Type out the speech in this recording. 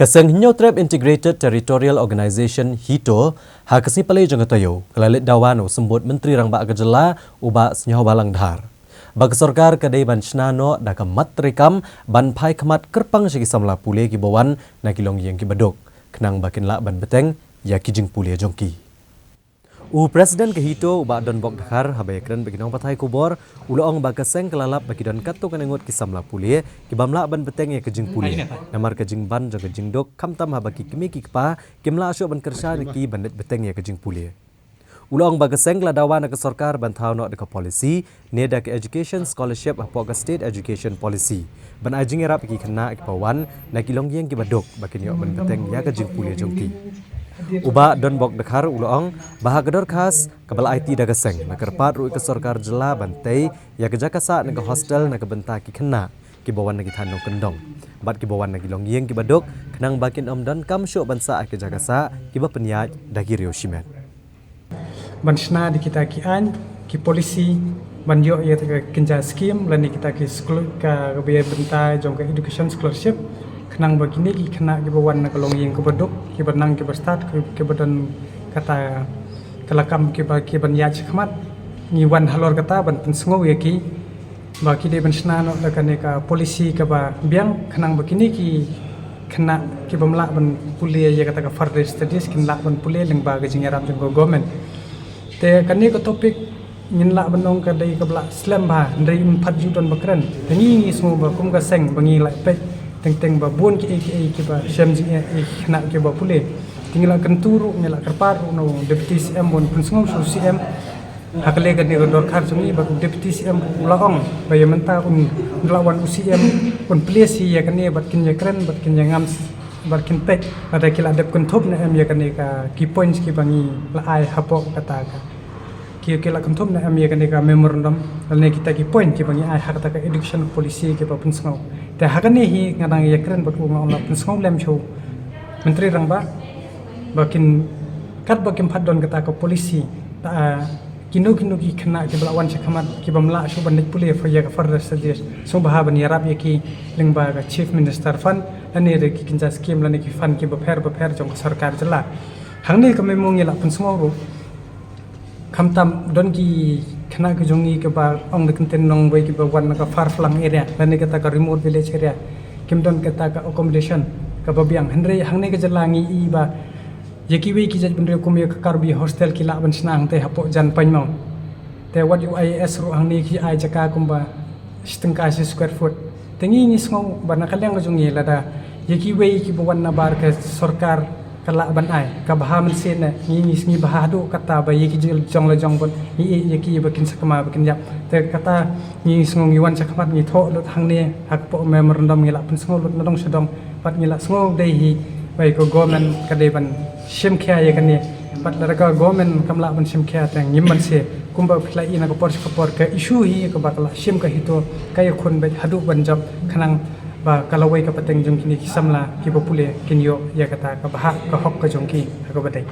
Kasang Hinyotrep Integrated Territorial Organization HITO hakasi palay jang tayo kalalit dawano sembut Menteri Rang Ba Gejela uba senyaw balang dhar. Bag sorkar kadai ban snano da kamat rekam ban pai kamat kerpang segi samla pule ki bawan na kilong yang ki badok. Kenang bakin la ban beteng ya kijing pule jongki. Presiden ke HITO uba don bok dakhar habay kren bagi nong patai kubor uloong bagaseng kelalap bagi don kato kanengot ki samla pule ki bamla ban beteng ya kijing pule. Namar kijing ban jang kijing dok kamtam habaki kimi ki kpa kimla asyo ban kersha ki bandet beteng ya kijing pule. Uloong bagaseng ladawan ke sorkar ban thau no deka policy neda ke education scholarship apok state education policy. Ban ajing erap ki kena ki pawan na kilong yang ki badok bakin yo ban beteng ya kijing pule jongki. Uba don bok dekhar uloong bahagedor khas kabel IT dagaseng na kerpat rui ke sorkar jela bantai ya kejakasa na ke hostel na ke benta ki kena ki bawan na ki thanong kendong bat ki bawan na ki longyeng ki badok kenang bakin om dan kam syok bansa ke jakasa ki ba penyaj dagi rio shimen bansna di kita ki an ki polisi banyo ya ke kenja skim lani kita ki skul ka biaya benta jong ke education scholarship kenang begini ki kena ki bawan na kalong yang kebeduk ki benang ki berstat ki badan kata kelakam ki banyaj khmat ni wan halor kata ban pensngo ya ki baki de bensna no lakane ka polisi ka ba biang kenang begini ki kena ki bamla ban pulia ya kata ka further studies kin lak ban pulia leng ba gajing arab jeng government te kani ko topik ngin la banong ka dai ka bla slam ba ndai 4 juton bakran tengi ngi smo ba kum ka seng bangi lai pe teng babun ki ba shamji na ki ba pule tingala kenturu ngela kerparu no deputy CM bon pensngom so CM hakle kan ni dor khar sumi ba deputy CM ulaong ba yamenta un lawan UCM un place ya kan ni bat kin ya kren bat kin ya ngam bat kin pek ada kila dep kun thop na em ya kan ni ka key points ki bangi la ai hapo kata ka ki kila kun thop na em ya kan ni ka memorandum ne kita ki point ki bangi ai hakata ka education policy ki ba pensngom te hakan ni hi ngadang ya keren bat ngom la pensngom lem show menteri Rang Ba bakin kat bakin phadon kata ka polisi ta kinu ki kena ki belawan chakamat ki bamla shu bandik pule fa ya ka further studies so baha ban yarab ya ki lengba ka chief minister fund ani re ki kinja scheme lani ki fund ki ba pher jong sarkar jela hangni ka memong ya la pensngom ro kamtam don ki kena ke jongi ke ba ong de kenten nong bai ki ba wan ka far flung area lani kata ka remote village area kim don kata ka accommodation ka ba biang hanre hangne ke jalangi i ba yeki wi ki jaj bendre kum ya ka karbi hostel ki la ban snang te hapo jan painmau te what UIS ro hangni ki ai jaka kum ba stengka square foot tengi ni sngo ba na kaleng jongi lada yeki wi ki ba wan na bar ke sarkar kala ban ai ka baha men sen na ni baha do kata ba yeki jong la jong bon ni yeki bakin sakama bakin yap te kata ni sngong yuan sakmat ni tho lut hang ne hak po memorandum ngila pun sngol lut nadong sedong pat ngila sngol dei hi bai ko government ka dei ban shim khya ye kan ne pat la ka government kamla ban shim khya tang yim man se kumba phla ina ko por ka issue hi ko ba kala shim ka hito kay khun ba hadu ban job khanang ba kalawai ka pateng jong kini kisamla ki popule kinyo ya kata ka baha ka hok ka jong ki ka badai